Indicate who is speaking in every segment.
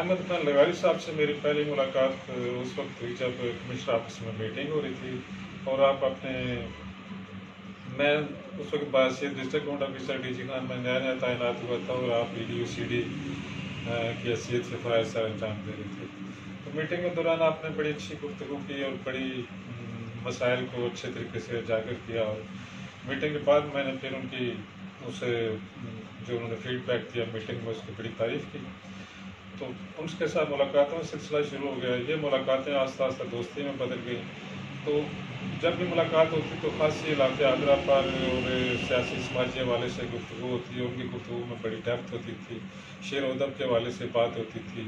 Speaker 1: अहमद खान लगारी साहब से मेरी पहली मुलाकात उस वक्त हुई जब कमिश्नर ऑफिस में मीटिंग हो रही थी और आप अपने मैं उस वक्त बासियत district account officer DG Khan में नया नया तैनात हुआ था और आप EDO/CD की हैसियत से फ़राइज़ सर अंजाम दे रहे थे। तो मीटिंग के दौरान आपने बड़ी अच्छी गुफ्तगू की और बड़ी मसाइल को अच्छे तरीके से उजागर किया और मीटिंग के बाद मैंने फिर उनकी उसे जो उन्होंने फीडबैक दिया मीटिंग में उसकी बड़ी तारीफ़ की। तो उनके साथ मुलाकातों का सिलसिला शुरू हो गया। ये मुलाकातें आस्ता आस्ता दोस्ती में बदल गई। तो जब भी मुलाकात होती तो ख़ासी इलाक़े आगरा पर और सियासी समाजी हवाले से गुफ्तगू होती है। उनकी गुफ्तगू में बड़ी डेप्थ होती थी, शेर व अदब के हवाले से बात होती थी।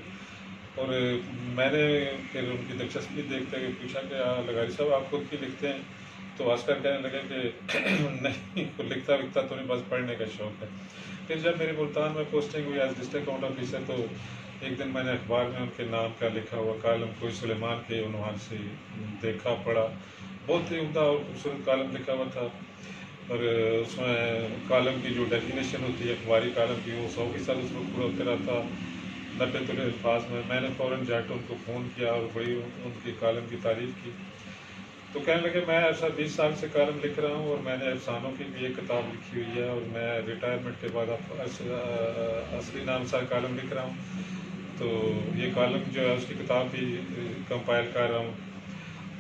Speaker 1: और मैंने फिर उनकी दिलचस्पी देखते हुए पूछा कि लगारी साहब आप खुद भी लिखते हैं? तो हंसकर कहने लगे कि नहीं, कुछ लिखता विखता तो नहीं, बस पढ़ने का शौक़ है। फिर जब मेरी मुल्तान में पोस्टिंग हुई एज डिस्ट्रिक्ट काउंट ऑफिसर तो एक दिन मैंने अखबार में उनके नाम का लिखा हुआ कालम कोई सुलेमान के उन्वान से देखा पढ़ा। बहुत ही उम्दा और खूबसूरत कालम लिखा हुआ था और उसमें कालम की जो डेफिनेशन होती है अखबारी कालम की वो 100% उसमें पूरा उतरा था 90 अल्फाज में। मैंने फ़ौरन जाकर उनको फ़ोन किया और बड़ी उनकी कालम की तारीफ़ की। तो कहने लगे मैं ऐसा 20 साल से कालम लिख रहा हूँ और मैंने अफसानों की भी एक किताब लिखी हुई है और मैं रिटायरमेंट के बाद असली नाम से कालम लिख रहा हूँ। तो ये कालम जो है उसकी किताब भी कंपाइल कर रहा हूँ।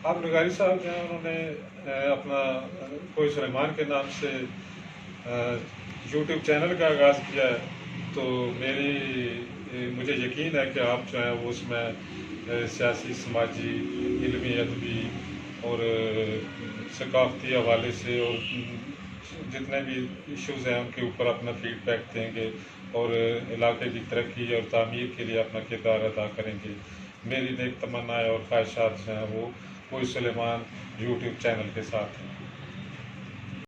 Speaker 1: अब लगारी साहब जो हैं उन्होंने अपना कोई सुलेमान के नाम से यूट्यूब चैनल का आगाज़ किया है। तो मुझे यकीन है कि आप जो है वो उसमें सियासी समाजी इल्मी अदबी और सकाफ़ती हवाले से और जितने भी इश्यूज़ हैं उनके ऊपर अपना फीडबैक देंगे और इलाके की तरक्की और तामीर के लिए अपना किरदार अदा करेंगे। मेरी नेक तमन्नाएँ और ख्वाहिशात जो हैं वो कोई सुलेमान यूट्यूब चैनल के साथ हैं।